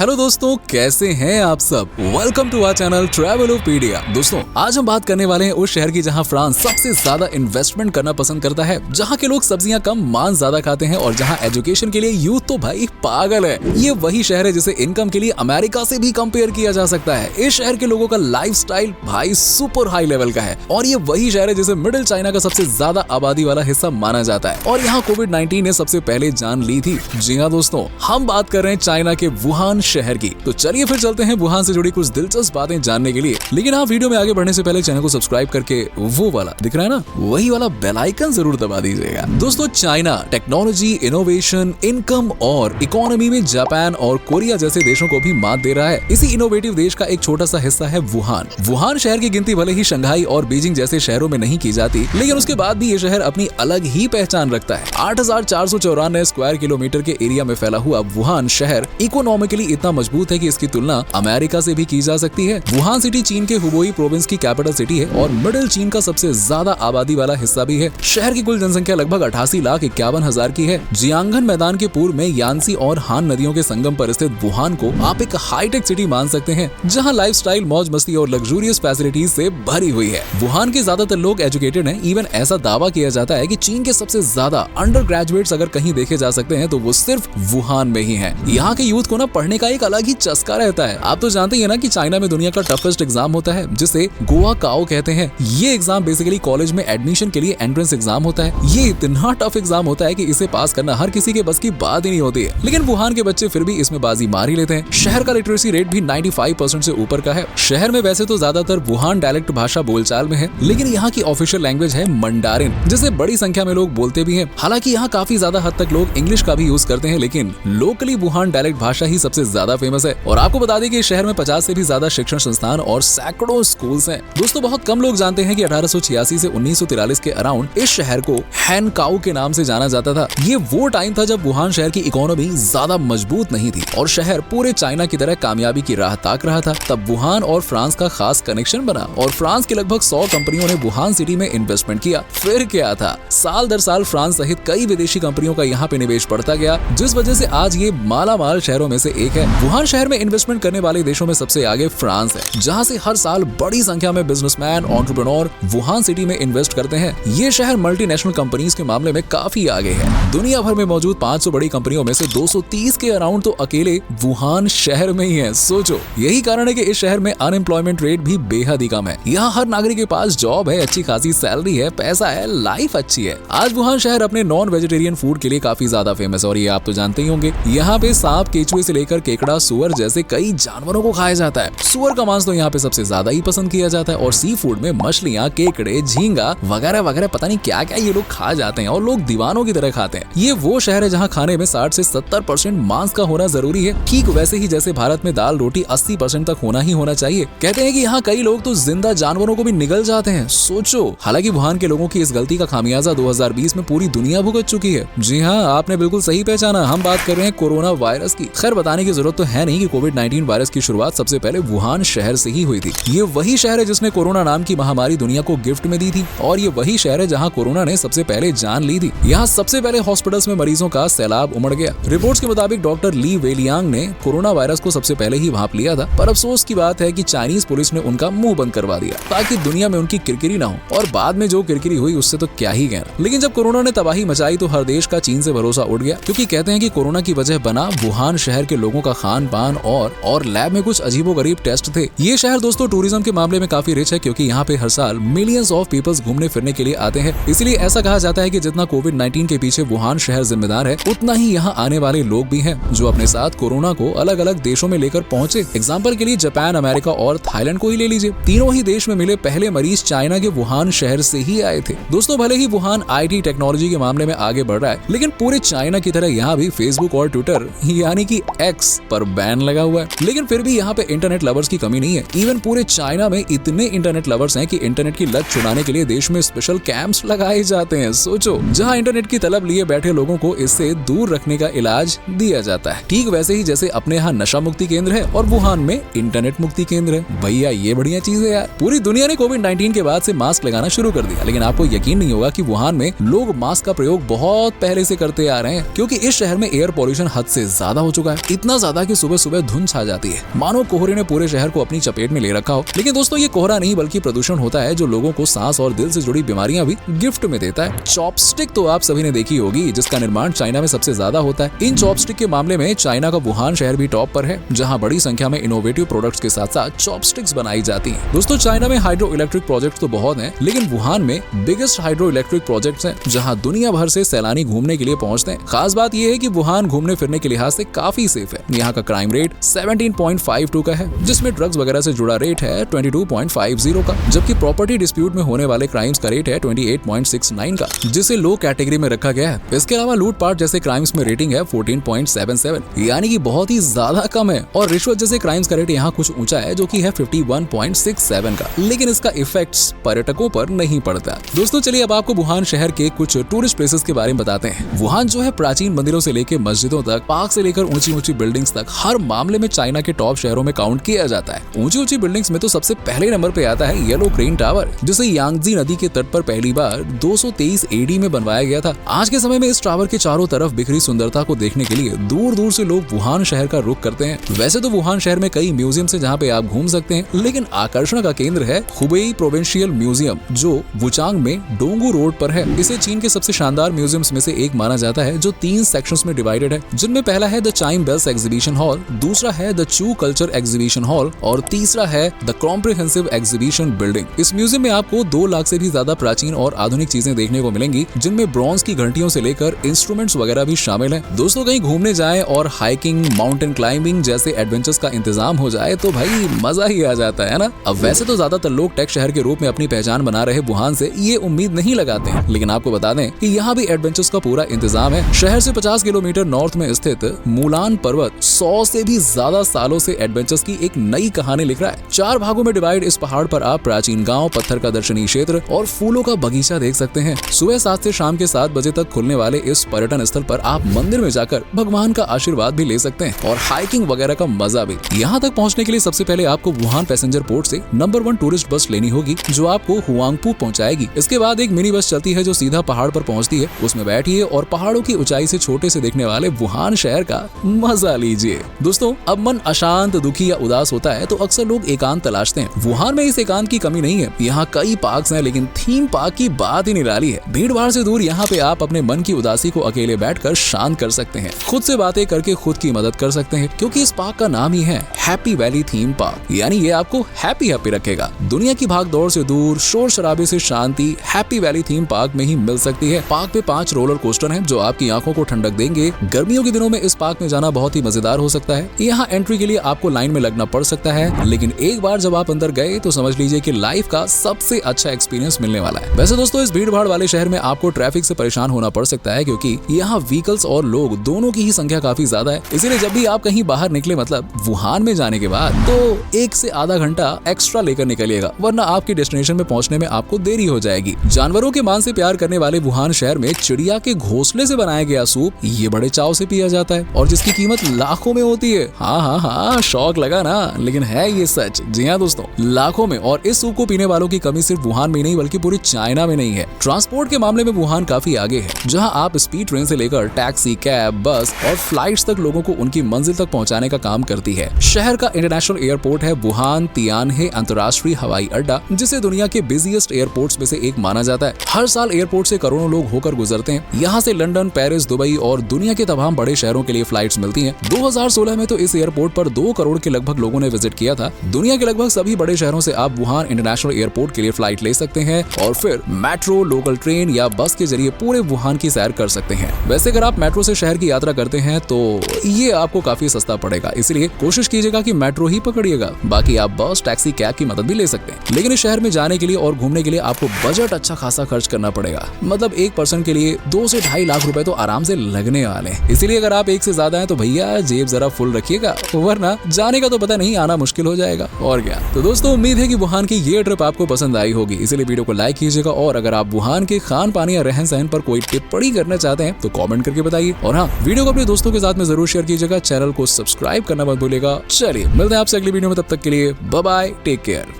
Hello दोस्तों, कैसे हैं आप सब। Welcome to our channel Travelopedia. दोस्तों, आज हम बात करने वाले हैं उस शहर की जहां फ्रांस सबसे ज्यादा इन्वेस्टमेंट करना पसंद करता है, जहां के लोग सब्जियां कम मांस ज्यादा खाते हैं और जहां एजुकेशन के लिए यूथ तो भाई पागल है। ये वही शहर है जिसे इनकम के लिए अमेरिका से भी कंपेयर किया जा सकता है। इस शहर के लोगों का लाइफस्टाइल भाई सुपर हाई लेवल का है और ये वही शहर है जिसे मिडिल चाइना का सबसे ज्यादा आबादी वाला हिस्सा माना जाता है और यहाँ कोविड-19 ने सबसे पहले जान ली थी। जी हाँ दोस्तों, हम बात कर रहे हैं चाइना के वुहान शहर की। तो चलिए फिर चलते हैं वुहान से जुड़ी कुछ दिलचस्प बातें जानने के लिए। लेकिन हाँ, वीडियो में आगे बढ़ने से पहले चैनल को सब्सक्राइब करके वो वाला दिख रहा है ना, वही वाला बेल आइकन जरूर दबा दीजिएगा। दोस्तों, चाइना टेक्नोलॉजी, इनोवेशन, इनकम और इकोनॉमी में जापान और कोरिया जैसे देशों को भी मात दे रहा है। इसी इनोवेटिव देश का एक छोटा सा हिस्सा है वुहान। वुहान शहर की गिनती भले ही शंघाई और बीजिंग जैसे शहरों में नहीं की जाती, लेकिन उसके बाद भी ये शहर अपनी अलग ही पहचान रखता है। 8,494 स्क्वायर किलोमीटर के एरिया में फैला हुआ वुहान शहर इकोनॉमिकली इतना मजबूत है कि इसकी तुलना अमेरिका से भी की जा सकती है। वुहान सिटी चीन के हुबोई प्रोविंस की कैपिटल सिटी है और मिडिल चीन का सबसे ज्यादा आबादी वाला हिस्सा भी है। शहर की कुल जनसंख्या लगभग 88,51,000 की है। जियांगन मैदान के पूर्व में यानसी और हान नदियों के संगम पर स्थित वुहान को आप एक हाईटेक सिटी मान सकते हैं, जहां लाइफस्टाइल, मौज मस्ती और लग्जूरियस फैसिलिटीज से भरी हुई है। वुहान के ज्यादातर लोग एजुकेटेड हैं। इवन ऐसा दावा किया जाता है कि चीन के सबसे ज्यादा अंडर ग्रेजुएट्स अगर कहीं देखे जा सकते हैं तो वो सिर्फ वुहान में ही है। यहाँ के यूथ को ना पढ़ने का एक अलग ही चस्का रहता है। आप तो जानते हैं ना कि चाइना में दुनिया का टफेस्ट एग्जाम होता है जिसे गोवा काओ कहते हैं। ये एग्जाम बेसिकली कॉलेज में एडमिशन के लिए एंट्रेंस एग्जाम होता है। ये इतना टफ एग्जाम होता है कि इसे पास करना हर किसी के बस की बात ही नहीं होती है, लेकिन वुहान के बच्चे फिर भी इसमें बाजी मार ही लेते हैं। शहर का लिटरेसी रेट भी 95% से ऊपर का है। शहर में वैसे तो ज्यादातर वुहान डायलेक्ट भाषा बोलचाल में है, लेकिन यहाँ की ऑफिशियल लैंग्वेज है मंडारिन, जिसे बड़ी संख्या में लोग बोलते भी हैं। हालांकि यहाँ काफी ज्यादा हद तक लोग इंग्लिश का भी यूज करते हैं, लेकिन लोकली वुहान डायलेक्ट भाषा ही सबसे ज्यादा फेमस है। और आपको बता दें कि इस शहर में 50 से भी ज्यादा शिक्षण संस्थान और सैकड़ों स्कूल्स हैं। दोस्तों, बहुत कम लोग जानते हैं कि 1886 से 1943 के अराउंड इस शहर को हैनकाओ के नाम से जाना जाता था। ये वो टाइम था जब वुहान शहर की इकोनॉमी ज्यादा मजबूत नहीं थी और शहर पूरे चाइना की तरह कामयाबी की राह ताक रहा था। तब वुहान और फ्रांस का खास कनेक्शन बना और फ्रांस की लगभग 100 कंपनियों ने वुहान सिटी में इन्वेस्टमेंट किया। फिर क्या था, साल दर साल फ्रांस सहित कई विदेशी कंपनियों का यहाँ पे निवेश बढ़ता गया, जिस वजह से आज ये मालामाल शहरों में से एक है। वुहान शहर में इन्वेस्टमेंट करने वाले देशों में सबसे आगे फ्रांस है, जहां से हर साल बड़ी संख्या में बिजनेसमैन, एंटरप्रेन्योर वुहान सिटी में इन्वेस्ट करते हैं। ये शहर मल्टीनेशनल कंपनीज के मामले में काफी आगे है। दुनिया भर में मौजूद 500 बड़ी कंपनियों में से 230 के अराउंड तो अकेले वुहान शहर में ही है। सोचो, यही कारण है कि इस शहर में अनएम्प्लॉयमेंट रेट भी बेहद ही कम है। यहाँ हर नागरिक के पास जॉब है, अच्छी खासी सैलरी है, पैसा है, लाइफ अच्छी है। आज वुहान शहर अपने नॉन वेजिटेरियन फूड के लिए काफी ज्यादा फेमस है और ये आप तो जानते ही होंगे। यहाँ पे सांप, केचुए से लेकर केकड़ा, सुअर जैसे कई जानवरों को खाया जाता है। सुअर का मांस तो यहाँ पे सबसे ज्यादा ही पसंद किया जाता है और सी फूड में मछलियाँ, केकड़े, झींगा वगैरह वगैरह पता नहीं क्या क्या ये लोग खा जाते हैं और लोग दीवानों की तरह खाते हैं। ये वो शहर है जहाँ खाने में 60 से 70% मांस का होना जरूरी है। ठीक वैसे ही जैसे भारत में दाल रोटी 80% तक होना ही होना चाहिए। कहते हैं कि यहाँ कई लोग तो जिंदा जानवरों को भी निगल जाते हैं। सोचो, हालांकि वुहान के लोगों की इस गलती का खामियाजा 2020 में पूरी दुनिया भुगत चुकी है। जी हाँ, आपने बिल्कुल सही पहचाना, हम बात कर रहे हैं कोरोना वायरस की। खैर, बताने की जरूरत तो है नहीं कि कोविड-19 वायरस की शुरुआत सबसे पहले वुहान शहर से ही हुई थी। ये वही शहर है जिसने कोरोना नाम की महामारी दुनिया को गिफ्ट में दी थी और ये वही शहर है जहाँ कोरोना ने सबसे पहले जान ली थी। यहाँ सबसे पहले हॉस्पिटल्स में मरीजों का सैलाब उमड़ गया। रिपोर्ट्स के मुताबिक डॉक्टर ली वेलियांग ने कोरोना वायरस को सबसे पहले ही भांप लिया था, पर अफसोस की बात है कि चाइनीज पुलिस ने उनका मुंह बंद करवा दिया ताकि दुनिया में उनकी किरकिरी ना हो। और बाद में जो किरकिरी हुई उससे तो क्या ही कहना। लेकिन जब कोरोना ने तबाही मचाई तो हर देश का चीन से भरोसा उठ गया, क्योंकि कहते हैं कि कोरोना की वजह बना वुहान शहर के लोगों का खान पान और लैब में कुछ अजीबोगरीब टेस्ट थे। ये शहर दोस्तों टूरिज्म के मामले में काफी रिच है, क्योंकि यहाँ पे हर साल मिलियंस ऑफ पीपल्स घूमने फिरने के लिए आते हैं। इसलिए ऐसा कहा जाता है कि जितना कोविड-19 के पीछे वुहान शहर जिम्मेदार है, उतना ही यहाँ आने वाले लोग भी हैं जो अपने साथ कोरोना को अलग अलग देशों में लेकर पहुंचे। एग्जाम्पल के लिए जापान, अमेरिका और थाईलैंड को ही ले लीजिए। तीनों ही देश में मिले पहले मरीज चाइना के वुहान शहर से ही आए थे। दोस्तों, भले ही वुहान IT टेक्नोलॉजी के मामले में आगे बढ़ रहा है, लेकिन पूरे चाइना की तरह यहाँ भी फेसबुक और ट्विटर यानी कि एक्स पर बैन लगा हुआ है। लेकिन फिर भी यहाँ पे इंटरनेट लवर्स की कमी नहीं है। इवन पूरे चाइना में इतने इंटरनेट लवर्स हैं कि इंटरनेट की लत छुड़ाने के लिए देश में स्पेशल कैंप्स लगाए जाते हैं। सोचो, जहाँ इंटरनेट की तलब लिए बैठे लोगों को इससे दूर रखने का इलाज दिया जाता है। ठीक वैसे ही जैसे अपने यहाँ नशा मुक्ति केंद्र है और वुहान में इंटरनेट मुक्ति केंद्र है। भैया, ये बढ़िया चीज है यार। पूरी दुनिया ने कोविड-19 के बाद से मास्क लगाना शुरू कर दिया, लेकिन आपको यकीन नहीं होगा कि वुहान में लोग मास्क का प्रयोग बहुत पहले से करते आ रहे हैं, क्योंकि इस शहर में एयर पॉल्यूशन हद से ज्यादा हो चुका है। इतना ज्यादा पता कि सुबह सुबह धुंध छा जाती है, मानो कोहरे ने पूरे शहर को अपनी चपेट में ले रखा हो। लेकिन दोस्तों ये कोहरा नहीं बल्कि प्रदूषण होता है जो लोगों को सांस और दिल से जुड़ी बीमारियां भी गिफ्ट में देता है। चॉपस्टिक तो आप सभी ने देखी होगी, जिसका निर्माण चाइना में सबसे ज्यादा होता है। इन चॉपस्टिक के मामले में चाइना का वुहान शहर भी टॉप पर है, जहाँ बड़ी संख्या में इनोवेटिव प्रोडक्ट्स के साथ साथ चॉपस्टिक्स बनाई जाती हैं। दोस्तों चाइना में हाइड्रो इलेक्ट्रिक प्रोजेक्ट तो बहुत हैं, लेकिन वुहान में बिगेस्ट हाइड्रो इलेक्ट्रिक प्रोजेक्ट्स हैं, जहां दुनिया भर से सैलानी घूमने के लिए पहुंचते हैं। खास बात यह है कि वुहान घूमने फिरने के लिहाज से काफी सेफ है। यहाँ का क्राइम रेट 17.52 का है, जिसमें ड्रग्स वगैरह से जुड़ा रेट है 22.50 का, जबकि प्रॉपर्टी डिस्प्यूट में होने वाले क्राइम्स का रेट है 28.69 का, जिसे लो कैटेगरी में रखा गया है। इसके अलावा लूटपाट जैसे क्राइम्स में रेटिंग है 14.77, यानी कि बहुत ही ज्यादा कम है। और रिश्वत जैसे क्राइम्स का रेट यहाँ कुछ ऊंचा है, जो कि है 51.67 का, लेकिन इसका इफेक्ट्स पर्यटकों पर नहीं पड़ता। दोस्तों चलिए अब आपको वुहान शहर के कुछ टूरिस्ट प्लेसेस के बारे में बताते हैं। वुहान जो है प्राचीन मंदिरों से लेकर मस्जिदों तक, पार्क से लेकर ऊंची ऊंची बिल्डिंग्स तक, हर मामले में चाइना के टॉप शहरों में काउंट किया जाता है। ऊंची ऊंची बिल्डिंग्स में तो सबसे पहले नंबर पे आता है येलो क्रेन टावर, जिसे यांगजी नदी के तट पर पहली बार 223 AD में बनवाया गया था। आज के समय में इस टावर के चारों तरफ बिखरी सुंदरता को देखने के लिए दूर दूर से लोग वुहान शहर का रुख करते हैं। वैसे तो वुहान शहर में कई म्यूजियम है जहाँ पे आप घूम सकते हैं, लेकिन आकर्षण का केंद्र है हुबेई प्रोविंशियल म्यूजियम, जो वुचांग में डोंगू रोड पर है। इसे चीन के सबसे शानदार म्यूजियम्स में से एक माना जाता है, जो 3 सेक्शंस में डिवाइडेड है, जिनमें पहला है the chime bells exhibition hall, दूसरा है द चू कल्चर एग्जीबिशन हॉल और तीसरा है द कॉम्प्रिहेंसिव एग्जीबिशन बिल्डिंग। इस म्यूजियम में आपको 2 लाख से भी ज्यादा प्राचीन और आधुनिक चीजें देखने को मिलेंगी, जिनमें ब्रॉन्ज की घंटियों से लेकर इंस्ट्रूमेंट्स वगैरह भी शामिल हैं। दोस्तों कहीं घूमने जाएं और हाइकिंग, माउंटेन क्लाइंबिंग जैसे एडवेंचर्स का इंतजाम हो जाए तो भाई मजा ही आ जाता है ना। अब वैसे तो ज्यादातर लोग टेक शहर के रूप में अपनी पहचान बना रहे वुहान से ये उम्मीद नहीं लगाते हैं, लेकिन आपको बता दें कि यहाँ भी एडवेंचर्स का पूरा इंतजाम है। शहर से 50 किलोमीटर नॉर्थ में स्थित मूलान पर्वत 100 से भी ज्यादा सालों से एडवेंचर्स की एक नई कहानी लिख रहा है। 4 भागों में डिवाइड इस पहाड़ पर आप प्राचीन गांव, पत्थर का दर्शनीय क्षेत्र और फूलों का बगीचा देख सकते हैं। सुबह 7 से शाम के 7 बजे तक खुलने वाले इस पर्यटन स्थल पर आप मंदिर में जाकर भगवान का आशीर्वाद भी ले सकते हैं और हाइकिंग वगैरह का मजा भी। यहाँ तक पहुँचने के लिए सबसे पहले आपको वुहान पैसेंजर पोर्ट से नंबर 1 टूरिस्ट बस लेनी होगी, जो आपको हुआंगपू पहुँचाएगी। इसके बाद एक मिनी बस चलती है जो सीधा पहाड़ पर पहुँचती है, उसमें बैठिए और पहाड़ों की ऊंचाई से छोटे से दिखने वाले वुहान शहर का मजा लीजिए। दोस्तों अब मन अशांत, दुखी या उदास होता है तो अक्सर लोग एकांत तलाशते हैं। वुहान में इस एकांत की कमी नहीं है। यहाँ कई पार्क्स हैं, लेकिन थीम पार्क की बात ही निराली है। भीड़ भाड़ से दूर यहाँ पे आप अपने मन की उदासी को अकेले बैठकर शांत कर सकते हैं, खुद से बातें करके खुद की मदद कर सकते हैं, क्योंकि इस पार्क का नाम ही है हैप्पी वैली थीम पार्क, यानी ये आपको हैप्पी रखेगा। दुनिया की भाग दौड़ से दूर, शोर शराबे से शांति हैप्पी वैली थीम पार्क में ही मिल सकती है। पार्क पे 5 रोलर कोस्टर हैं जो आपकी आंखों को ठंडक देंगे। गर्मियों के दिनों में इस पार्क में जाना बहुत ही मजेदार हो सकता है। यहाँ एंट्री के लिए आपको लाइन में लगना पड़ सकता है, लेकिन एक बार जब आप अंदर गए तो समझ लीजिए कि लाइफ का सबसे अच्छा एक्सपीरियंस मिलने वाला है। वैसे दोस्तों इस भीड़ भाड़ वाले शहर में आपको ट्रैफिक से परेशान होना पड़ सकता है, क्योंकि यहाँ व्हीकल्स और लोग दोनों की ही संख्या काफी ज्यादा है। इसीलिए जब भी आप कहीं बाहर निकले, मतलब वुहान में जाने के बाद, तो 1 से आधा घंटा एक्स्ट्रा लेकर निकलिएगा, वरना आपके डेस्टिनेशन में पहुंचने में आपको देरी हो जाएगी। जानवरों के मान से प्यार करने वाले वुहान शहर में चिड़िया के घोंसले से बनाया गया सूप ये बड़े चाव से पिया जाता है, और जिसकी कीमत लाखों में होती है। हाँ, शौक लगा ना, लेकिन है ये सच। जी हाँ दोस्तों, लाखों में। और इस सूप को पीने वालों की कमी सिर्फ वुहान में नहीं बल्कि पूरी चाइना में नहीं है। ट्रांसपोर्ट के मामले में वुहान काफी आगे है, जहाँ आप स्पीड ट्रेन से लेकर टैक्सी, कैब, बस और फ्लाइट्स तक लोगों को उनकी मंजिल तक पहुँचाने का काम करती है। शहर का इंटरनेशनल एयरपोर्ट है वुहान तियानहे अंतर्राष्ट्रीय हवाई अड्डा, जिसे दुनिया के बिजिएस्ट एयरपोर्ट्स में से एक माना जाता है। हर साल एयरपोर्ट से करोड़ों लोग होकर गुजरते हैं। यहाँ से लंदन, पेरिस, दुबई और दुनिया के तमाम बड़े शहरों के लिए फ्लाइट्स मिलती हैं। 2016 में तो इस एयरपोर्ट पर 2 करोड़ के लगभग लोगों ने विजिट किया था। दुनिया के लगभग सभी बड़े शहरों से आप वुहान इंटरनेशनल एयरपोर्ट के लिए फ्लाइट ले सकते हैं और फिर मेट्रो, लोकल ट्रेन या बस के जरिए पूरे वुहान की सैर कर सकते हैं। वैसे अगर आप मेट्रो से शहर की यात्रा करते हैं तो ये आपको काफी सस्ता पड़ेगा, इसलिए कोशिश कीजिएगा कि मेट्रो ही पकड़िएगा। बाकी आप बस, टैक्सी, कैब की मदद भी ले सकते हैं। लेकिन इस शहर में जाने के लिए और घूमने के लिए आपको बजट अच्छा खासा खर्च करना पड़ेगा। मतलब एक पर्सन के लिए 2 से 2.5 लाख रुपए तो आराम से लगने वाले हैं। इसीलिए अगर आप एक से ज्यादा हैं तो भैया जेब जरा फुल रखिएगा, वरना जाने का तो पता नहीं, आना मुश्किल हो जाएगा। और क्या। तो दोस्तों उम्मीद है कि वुहान की ये ट्रिप आपको पसंद आई होगी, इसलिए वीडियो को लाइक कीजिएगा। और अगर आप वुहान के खान पान या रहन सहन पर कोई टिप्पणी करना चाहते हैं तो कमेंट करके बताइए। और हाँ, वीडियो को अपने दोस्तों के साथ में जरूर शेयर कीजिएगा। चैनल को सब्सक्राइब करना मत भूलिएगा। चलिए मिलते हैं आपसे अगली वीडियो में, तब तक के लिए बाय बाय, टेक केयर।